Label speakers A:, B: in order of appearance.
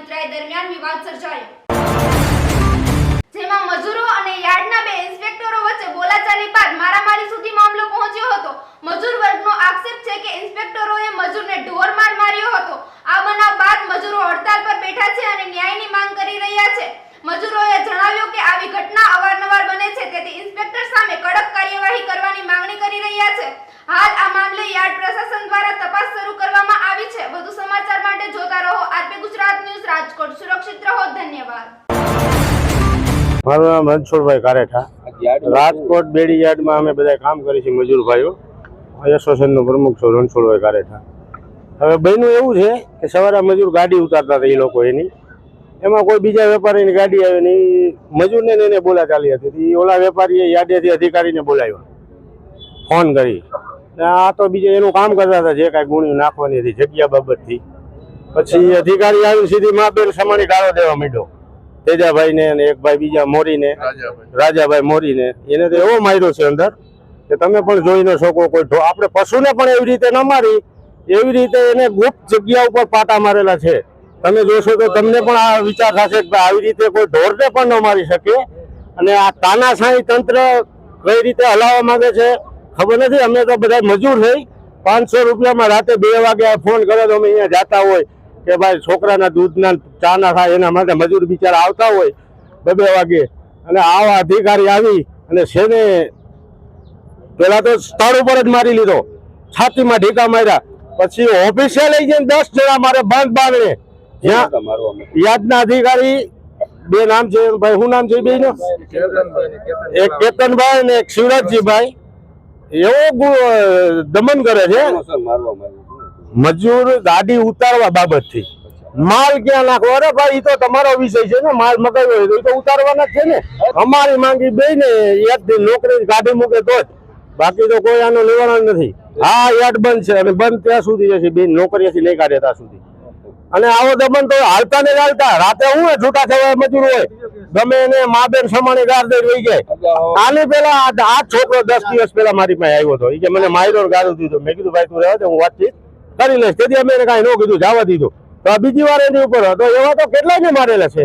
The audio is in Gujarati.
A: ઉતરાય દરમિયાન વિવાદ સર્જાયો, જેમાં મજૂરો અને યાર્ડના બે ઇન્સ્પેક્ટરો વચ્ચે બોલાચાલી બાદ મારામારી સુધી મામલો પહોંચ્યો હતો। મજૂર વર્ગનો આક્ષેપ છે કે ઇન્સ્પેક્ટરોએ મજૂરને ઢોરમાર માર્યો હતો। આ બનાવ બાદ મજૂરો હડતાલ પર બેઠા છે અને ન્યાયની માંગ કરી રહ્યા છે। મજૂરોએ જણાવ્યું કે આવી ઘટના અવારનવાર બને છે, તેથી ઇન્સ્પેક્ટર સામે કડક કાર્યવાહી કરવાની માંગણી કરી રહ્યા છે। હાલ આ મામલે યાર્ડ પ્રશાસન દ્વારા તપાસ શરૂ કરવામાં આવી છે। વધુ સમાચાર માટે જોતા રહો આરપી ગુજરાત ન્યૂઝ રાજકોટ। સુરક્ષિત રહો, ધન્યવાદ।
B: મારું નામ રણછોડભાઈ કારેઠા। રાજકોટ બેડી યાર્ડમાં અમે બધા કામ કરીએ છીએ મજૂર ભાઈઓ। એસોસિએશનનો પ્રમુખ છું રણછોડભાઈ કારેઠા। હવે બન્યું એવું છે કે સવારે મજૂર ગાડી ઉતારતા હતા, એ લોકો એની એમાં કોઈ બીજા વેપારીની ગાડી આવે ને મજૂરને એને બોલાચાલી હતી। ઓલા વેપારીએ યાર્ડેથી અધિકારીને બોલાવ્યો ફોન કરી, આ તો બીજે એનું કામ કરતા હતા, જે કાંઈ ગુણી નાખવાની હતી જગ્યા બાબતથી। પછી અધિકારી આવીને સીધી મા બેન સમાની ગાળો દેવા માંડ્યો, તેજાભાઈને અને એક ભાઈ બીજા મોરીને, રાજાભાઈ મોરીને। એને તો એવો માર્યો છે અંદર કે તમે પણ જોઈ ન શકો। કોઈ આપણે પશુને પણ એવી રીતે ન મારી, એવી રીતે એને ગુપ્ત જગ્યા ઉપર પાટા મારેલા છે। તમે જોશો તો તમને પણ આ વિચાર થશે કે આવી રીતે કોઈ ઢોરને પણ ન મારી શકે। અને આ તાનાશાહી તંત્ર કઈ રીતે હલાવવા માંગે છે ખબર નથી। અમે તો બધા મજૂર થઈ, 500 રૂપિયામાં રાતે 2 વાગે ફોન કરે તો અમે અહીંયા જતા હોય કે ભાઈ છોકરાના દૂધના ચાના થાય, એના માટે મજૂર બિચારા આવતા હોય 2 વાગે। અને આવા અધિકારી આવી અને છેને પેલા તો સ્થળ ઉપર જ મારી લીધો, છાતીમાં ઢીકા માર્યા। પછી ઓફિસે લઈ જઈને 10 જણા મારે બંધ બાંધણે। યાદના અધિકારી બે નામ છે ભાઈ, શું નામ છે બે નો? એક કેતનભાઈ ને એક શિવરાજજીભાઈ। એવો દમન કરે છે મજૂર ગાડી ઉતારવા બાબતથી। માલ ક્યાં નાખવો? અરે ભાઈ એ તો તમારો વિષય છે ને, માલ મગાવ્યો હોય તો ઉતારવાના જ છે ને। અમારી માંગી બે ને યાદ નોકરી ગાડી મૂકે તો જ, બાકી તો કોઈ આનું નિવારણ નથી। હા યાદ બંધ છે અને બંધ ત્યાં સુધી છે, બે નોકરીથી નહીં કાઢે ત્યાં સુધી। અને આવો દમન તો હાલતા ને ચાલતા રાતે હું છૂટા થવા મજૂર હોય ગમે એને મા બેન સમાણી ગાર દઈ વહી જાય। આની પેલા આ છોકરો 10 દિવસ પહેલા મારી પાસે આવ્યો હતો, કે મને માર્યો ગાળું દીધું। મેં કીધું ભાઈ તું રહેવા દે, હું વાતચીત કરી લઈશ। તેથી અમે એને કાંઈ ન કીધું, જવા દીધું। તો આ બીજી વાર એની ઉપર હતો, એવા તો કેટલાય ને મારેલા છે।